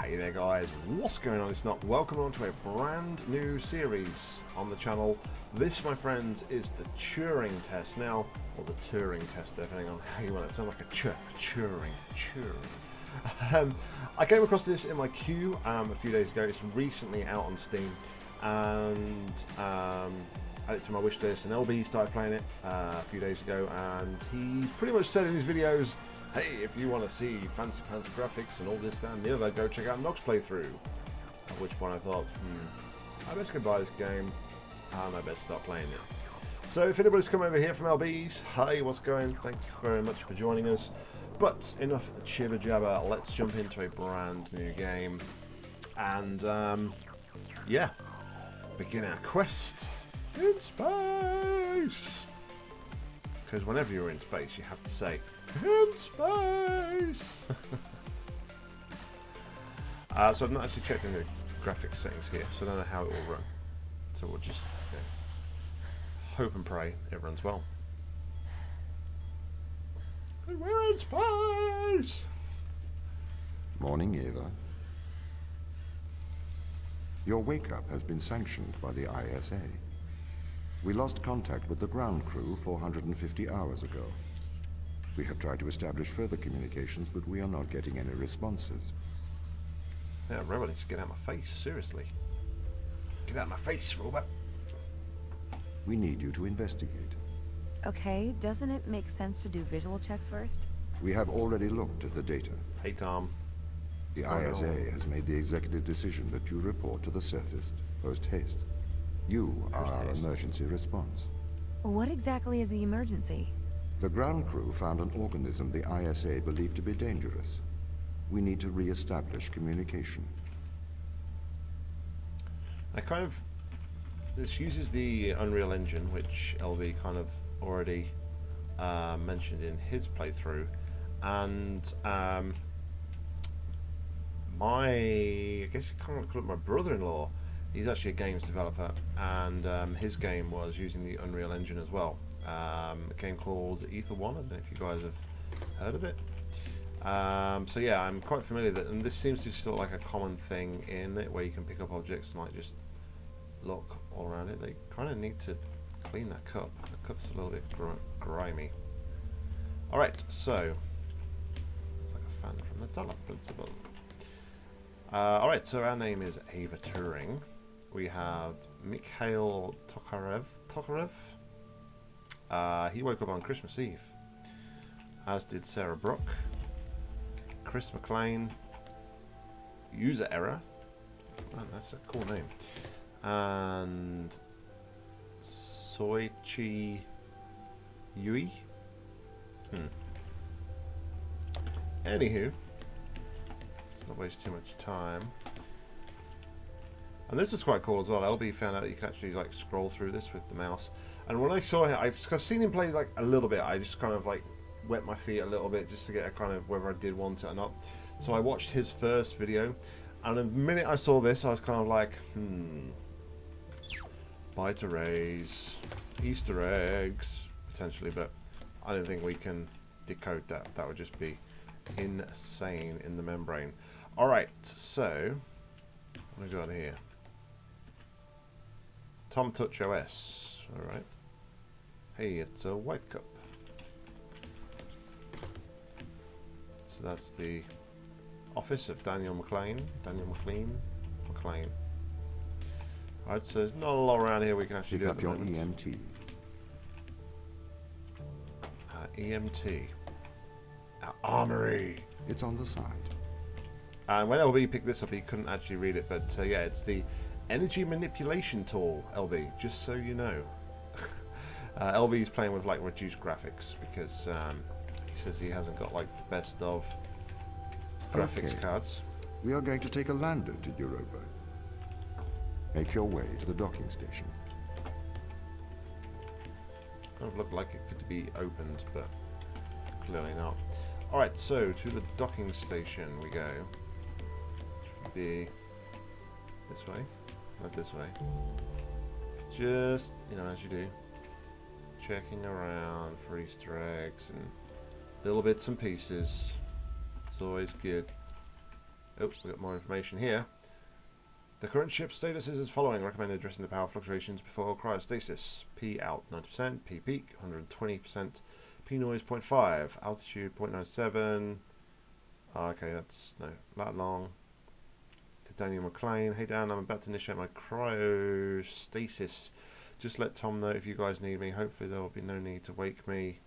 Hey there guys, what's going on? It's Nock. Welcome on to a brand new series on the channel. This, my friends, is the Turing test. Now, or the Turing test, depending on how you want it. It sounds like a Turing. I came across this in my queue a few days ago. It's recently out on Steam, and added it to my wish list, and LB started playing it a few days ago, and he pretty much said in his videos, hey, if you want to see fancy graphics and all this, that and the other, go check out Nock's playthrough. At which point I thought, I best go buy this game, and I best start playing it. So if anybody's come over here from LB's, hey, what's going? Thanks very much for joining us. But enough chibber jabber, let's jump into a brand new game. And, yeah, begin our quest in space. Because whenever you're in space, you have to say, in space! So I've not actually checked any graphics settings here, so I don't know how it will run. So we'll just hope and pray it runs well. We're in space! Morning, Eva. Your wake-up has been sanctioned by the ISA. We lost contact with the ground crew 450 hours ago. We have tried to establish further communications, but we are not getting any responses. Yeah, Robot needs to get out of my face, seriously. Get out of my face, Robot. We need you to investigate. Okay, doesn't it make sense to do visual checks first? We have already looked at the data. Hey, Tom. The ISA has made the executive decision that you report to the surface post-haste. You are our emergency response. What exactly is the emergency? The ground crew found an organism the ISA believed to be dangerous. We need to re-establish communication. This uses the Unreal Engine, which LV kind of already mentioned in his playthrough, and I guess you can't call it my brother-in-law. He's actually a games developer, and his game was using the Unreal Engine as well. A game called Ether 1, I don't know if you guys have heard of it. So yeah, I'm quite familiar with it, and this seems to be sort of like a common thing in it, where you can pick up objects and like just look all around it. They kind of need to clean that cup. The cup's a little bit grimy. Alright, so it's like a fan from the dollar principle. Alright, so our name is Ava Turing. We have Mikhail Tokarev. He woke up on Christmas Eve, as did Sarah Brook, Chris McLean, user error, man, that's a cool name, and Soichi Yui. Anywho, let's not waste too much time. And this was quite cool as well. LB found out that you can actually like scroll through this with the mouse. And when I saw him, I've seen him play like a little bit. I just kind of like wet my feet a little bit just to get a kind of whether I did want it or not. So I watched his first video, and the minute I saw this, I was kind of like, bite arrays, Easter eggs, potentially, but I don't think we can decode that. That would just be insane in the membrane. Alright, so what do we got here? Tom Touch OS. Alright. Hey, it's a white cup. So that's the office of Daniel McLean. McLean. Alright, so there's not a lot around here we can actually do at the moment. Pick up your EMT. EMT. Our armory. It's on the side. And when LB picked this up, he couldn't actually read it, but yeah, it's the energy manipulation tool, LB, just so you know. LB is playing with like reduced graphics because he says he hasn't got like the best of graphics cards. We are going to take a lander to Europa. Make your way to the docking station. Kind of looked like it could be opened, but clearly not. Alright, so to the docking station we go. Should be this way, not this way. Just, you know, as you do. Checking around for Easter eggs and little bits and pieces. It's always good. Oops, we've got more information here. The current ship status is as following. Recommended addressing the power fluctuations before cryostasis. P out 90%, P peak 120%, P noise 0.5, altitude 0.97. Oh, okay, that's no that long. To Daniel McLean. Hey Dan, I'm about to initiate my cryostasis. Just let Tom know if you guys need me. Hopefully there will be no need to wake me.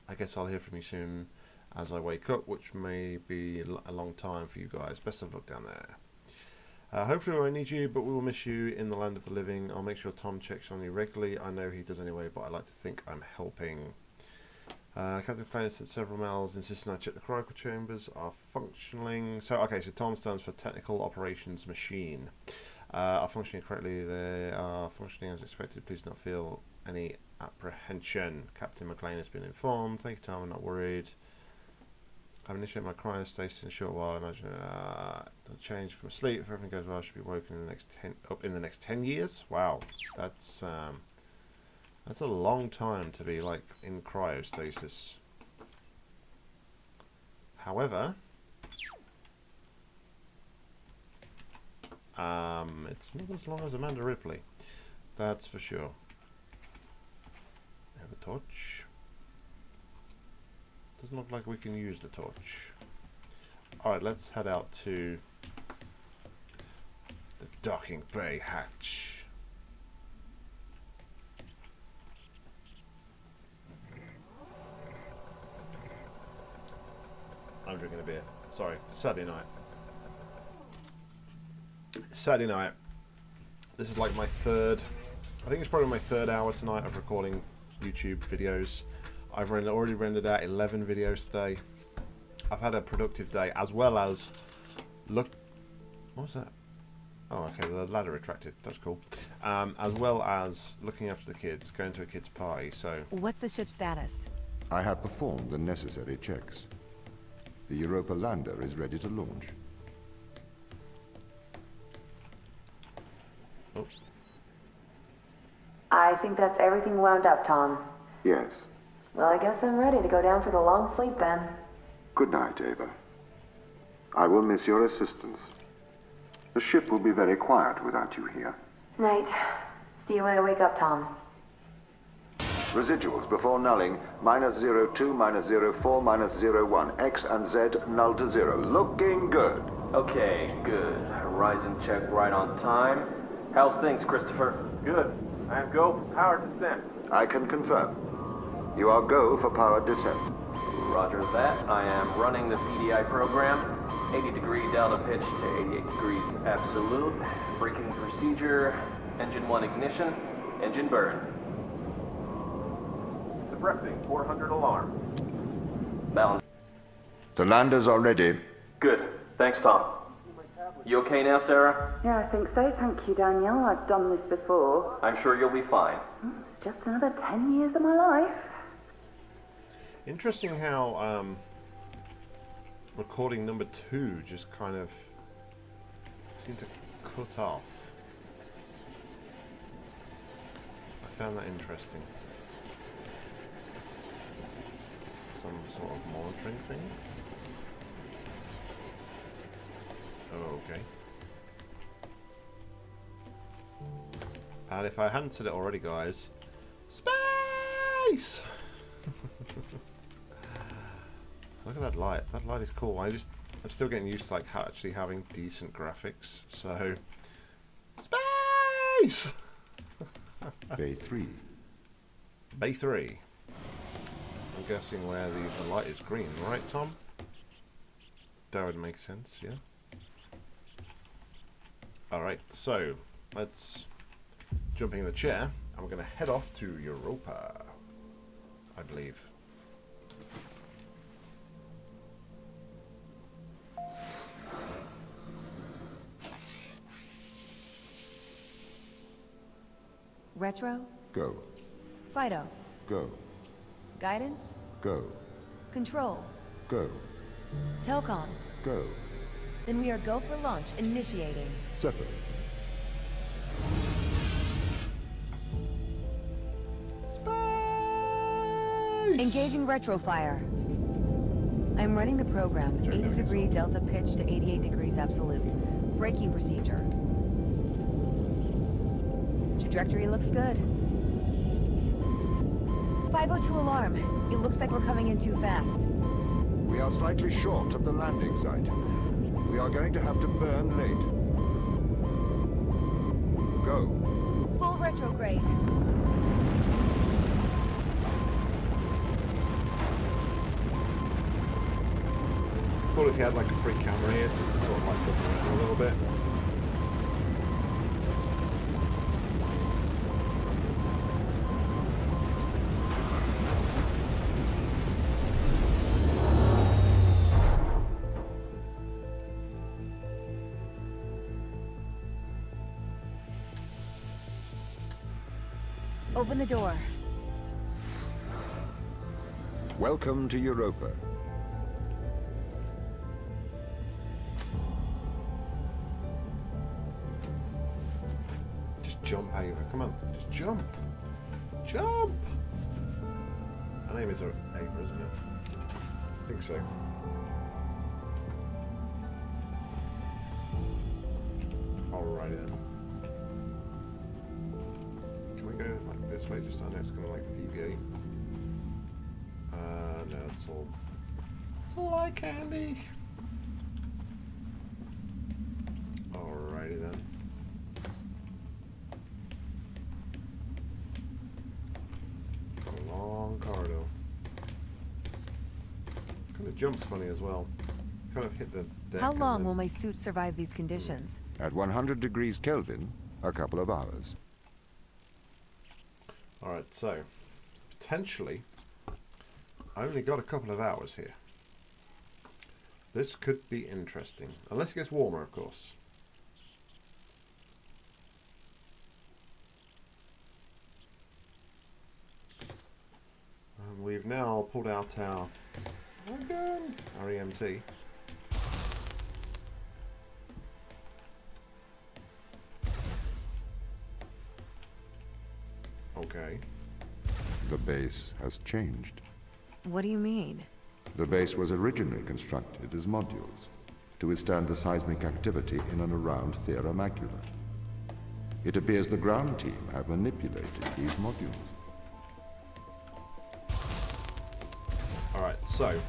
I guess I'll hear from you soon as I wake up, which may be a long time for you guys. Best of luck down there. Hopefully we won't need you, but we will miss you in the land of the living. I'll make sure Tom checks on you regularly. I know he does anyway, but I like to think I'm helping. Captain McLean said several mails insisting I check the cryo chambers are functioning. So, okay, so Tom stands for Technical Operations Machine. Are functioning correctly. They are functioning as expected. Please do not feel any apprehension. Captain McLean has been informed. Thank you, Tom. I'm not worried. I've initiated my cryostasis in a short while. I imagine it'll change from sleep. If everything goes well, I should be woken in the next 10 years. Wow, that's a long time to be like in cryostasis. However, it's not as long as Amanda Ripley. That's for sure. Have a torch. Doesn't look like we can use the torch. Alright, let's head out to the docking bay hatch. I'm drinking a beer. Sorry, Saturday night. Saturday night. This is like my third, I think it's probably my third hour tonight of recording YouTube videos. I've already rendered out 11 videos today. I've had a productive day, as well as what was that? Oh, okay, the ladder retracted. That's cool. As well as looking after the kids, going to a kids' party. So, What's the ship's status? I have performed the necessary checks. The Europa lander is ready to launch. oops. I think that's everything wound up, Tom. Yes. Well, I guess I'm ready to go down for the long sleep then. Good night, Ava. I will miss your assistance. The ship will be very quiet without you here. Night. See you when I wake up, Tom. Residuals before nulling, -02, -04, -01. X and Z null to 0. Looking good. Okay, good. Horizon check right on time. How's things, Christopher? Good. I am go for power descent. I can confirm. You are go for power descent. Roger that. I am running the PDI program. 80-degree delta pitch to 88 degrees absolute. Braking procedure. Engine 1 ignition. Engine burn. Suppressing 400 alarm. Balance. The landers are ready. Good. Thanks, Tom. You okay now, Sarah? Yeah, I think so. Thank you, Daniel. I've done this before. I'm sure you'll be fine. It's just another 10 years of my life. Interesting how recording number 2 just kind of seemed to cut off. I found that interesting. Some sort of monitoring thing. Oh, okay. And if I hadn't said it already, guys, space! Look at that light. That light is cool. I'm still getting used to like actually having decent graphics. So, space! Bay 3. Bay 3. I'm guessing where the light is green, right, Tom? That would make sense, yeah. Alright, so let's jumping in the chair and we're going to head off to Europa, I believe. Retro? Go. Fido? Go. Guidance? Go. Control? Go. Telcom? Go. Then we are go for launch, initiating. Separate. Engaging retrofire. I'm running the program. 80-degree delta pitch to 88 degrees absolute. Braking procedure. Trajectory looks good. 502 alarm. It looks like we're coming in too fast. We are slightly short of the landing site. We are going to have to burn late. Go. Full retrograde. Cool if you had like a free camera here, just to sort of like look around a little bit. Open the door. Welcome to Europa. Just jump over. Come on, just jump. Jump! Her name is Ava, isn't it? I think so. Alrighty then. Can we go like this way? Just I know it's gonna like deviate. No, it's all eye candy. Alrighty then. Got a long corridor. Kind of jumps funny as well. Kind of hit the deck. How and long then- will my suit survive these conditions? At 100 degrees Kelvin, a couple of hours. Alright, so potentially I only got a couple of hours here. This could be interesting. Unless it gets warmer, of course. And we've now pulled out our gun, our EMT. Okay. The base has changed. What do you mean? The base was originally constructed as modules to withstand the seismic activity in and around Thera Macula. It appears the ground team have manipulated these modules. Alright, so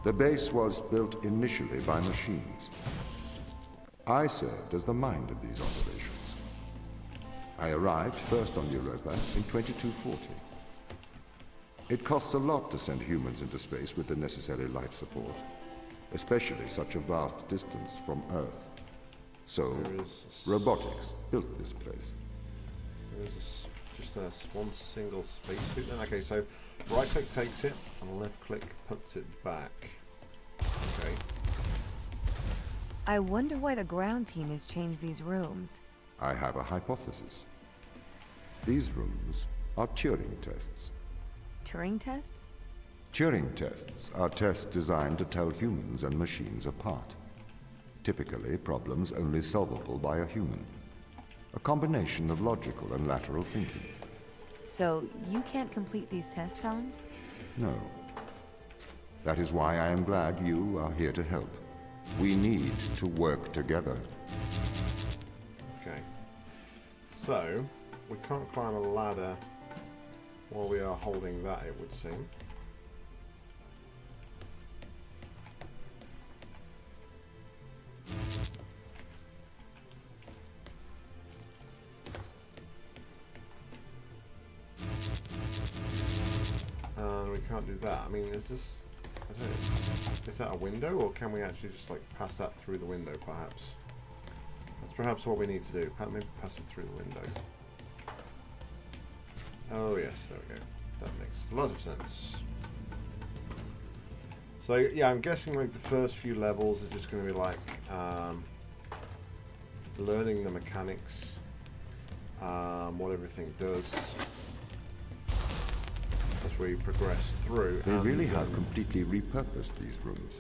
The base was built initially by machines. I served as the mind of these operations. I arrived first on Europa in 2240. It costs a lot to send humans into space with the necessary life support, especially such a vast distance from Earth. So, robotics built this place. there's just one single spacesuit then. Okay, so right click takes it and left click puts it back. Okay. I wonder why the ground team has changed these rooms. I have a hypothesis. These rooms are Turing tests. Turing tests? Turing tests are tests designed to tell humans and machines apart. Typically, problems only solvable by a human. A combination of logical and lateral thinking. So, you can't complete these tests, Tom? No. That is why I am glad you are here to help. We need to work together. Okay. So we can't climb a ladder while we are holding that, it would seem. And we can't do that. I mean, is this... I don't know. Is that a window, or can we actually just like pass that through the window, perhaps? That's perhaps what we need to do. Maybe pass it through the window. Oh yes, there we go. That makes a lot of sense. So yeah, I'm guessing like the first few levels are just going to be like learning the mechanics, what everything does. As we progress through. They really have completely repurposed these rooms.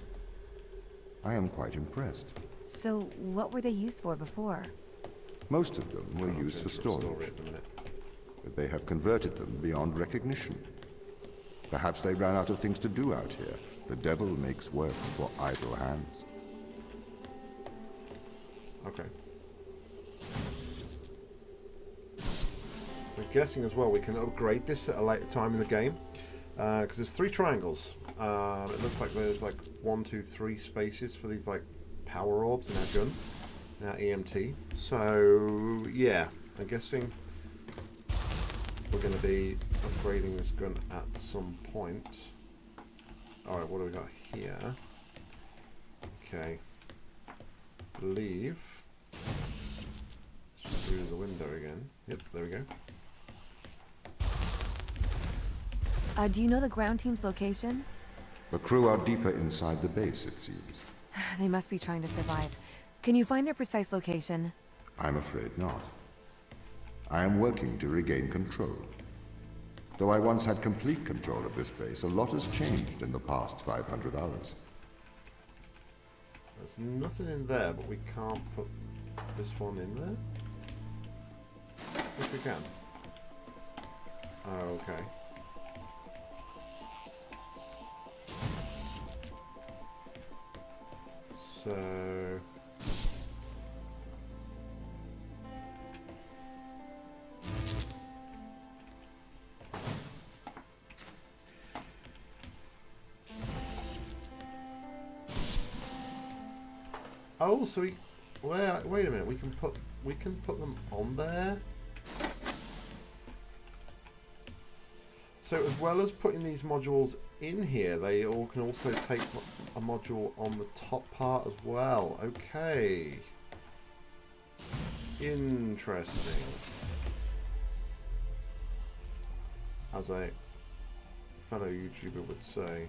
I am quite impressed. So, what were they used for before? Most of them were used for storage, at the minute. but they have converted them beyond recognition. Perhaps they ran out of things to do out here, The devil makes work for idle hands. Okay. So guessing as well, we can upgrade this at a later time in the game, because there's 3 triangles. It looks like there's like 1, 2, 3 spaces for these like power orbs in our gun, in our EMT. So yeah, I'm guessing we're going to be upgrading this gun at some point. Alright, what do we got here? Okay. Leave. Through the window again. Yep, there we go. Do you know the ground team's location? The crew are deeper inside the base, it seems. They must be trying to survive. Can you find their precise location? I'm afraid not. I am working to regain control. Though I once had complete control of this base, a lot has changed in the past 500 hours. There's nothing in there, but we can't put this one in there? Yes, we can. Oh, okay. So... Oh, so we... wait a minute, we can put them on there? So as well as putting these modules in here, they all can also take a module on the top part as well. Okay. Interesting. As a fellow YouTuber would say.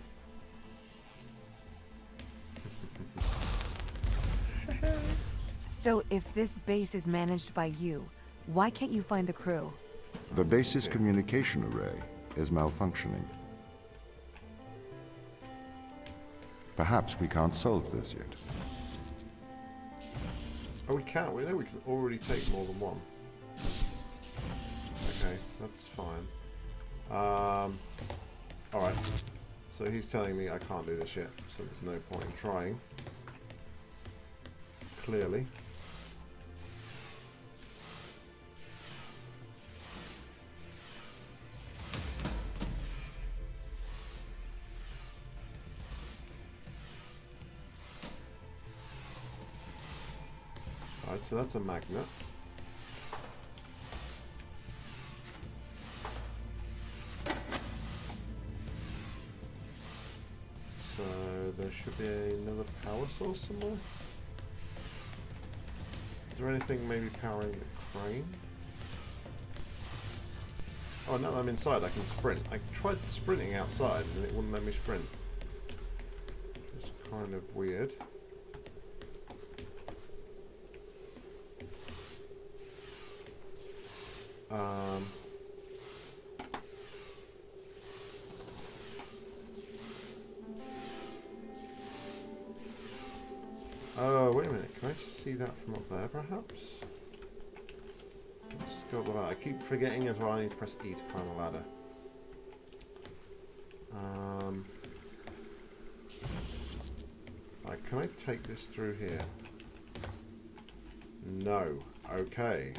So if this base is managed by you, why can't you find the crew? The base's communication array is malfunctioning. Perhaps we can't solve this yet. Oh, we can't. We know we can already take more than one. Okay, that's fine. Alright. So he's telling me I can't do this yet, so there's no point in trying. Clearly. Alright, so that's a magnet. So there should be another power source somewhere. Is there anything maybe powering the crane? Oh, now that I'm inside I can sprint. I tried sprinting outside and it wouldn't let me sprint. It's kind of weird. Oh, wait a minute. Can I see that from up there, perhaps? Let's go up the ladder. I keep forgetting as well I need to press E to climb a ladder. Right, can I take this through here? No. Okay.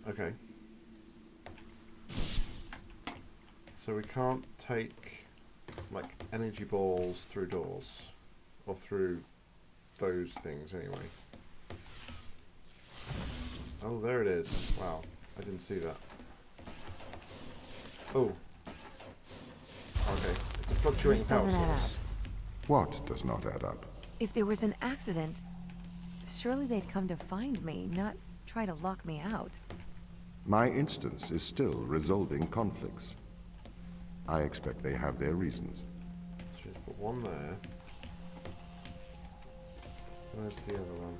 Okay. So we can't take like energy balls through doors or through those things anyway. Oh, there it is. Wow, I didn't see that. Oh. Okay, it's a fluctuating This power doesn't add source. up. What does not add up? If there was an accident, surely they'd come to find me, not try to lock me out. My instance is still resolving conflicts. I expect they have their reasons. So just put one there. Where's the other one?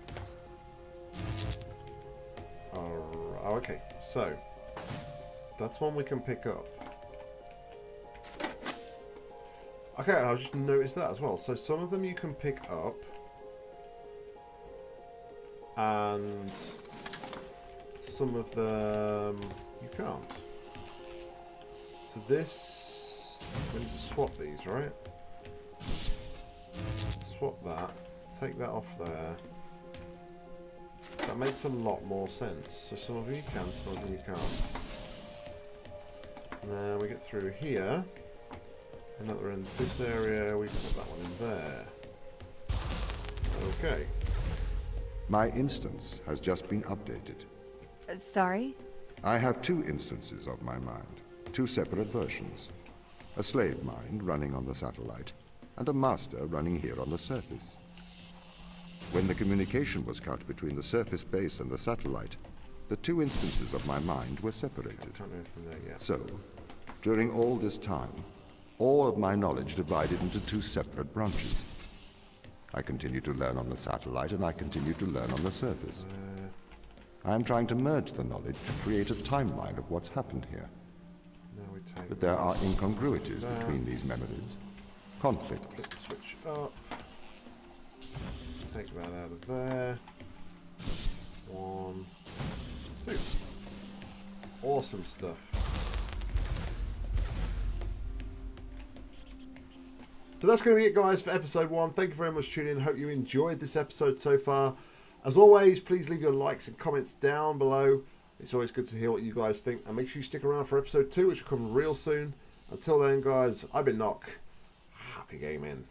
Oh, okay. So that's one we can pick up. Okay, I just noticed that as well. So some of them you can pick up, and some of them you can't. So this We need to swap these, right? Swap that. Take that off there. That makes a lot more sense. So some of you can, some of you can't. Now we get through here. Another in this area. We put that one in there. Okay. My instance has just been updated. Sorry? I have two instances of my mind, two separate versions. A slave mind running on the satellite, and a master running here on the surface. When the communication was cut between the surface base and the satellite, the two instances of my mind were separated. Can't do anything there yet. So, during all this time, all of my knowledge divided into two separate branches. I continue to learn on the satellite, and I continue to learn on the surface. I am trying to merge the knowledge to create a timeline of what's happened here. Now we take But there are incongruities between these memories. Conflicts. Flip the switch up. Take that out of there. 1, 2. Awesome stuff. So that's going to be it, guys, for episode 1. Thank you very much for tuning in. Hope you enjoyed this episode so far. As always, please leave your likes and comments down below. It's always good to hear what you guys think. And make sure you stick around for episode 2, which will come real soon. Until then, guys, I've been Nock. Happy gaming.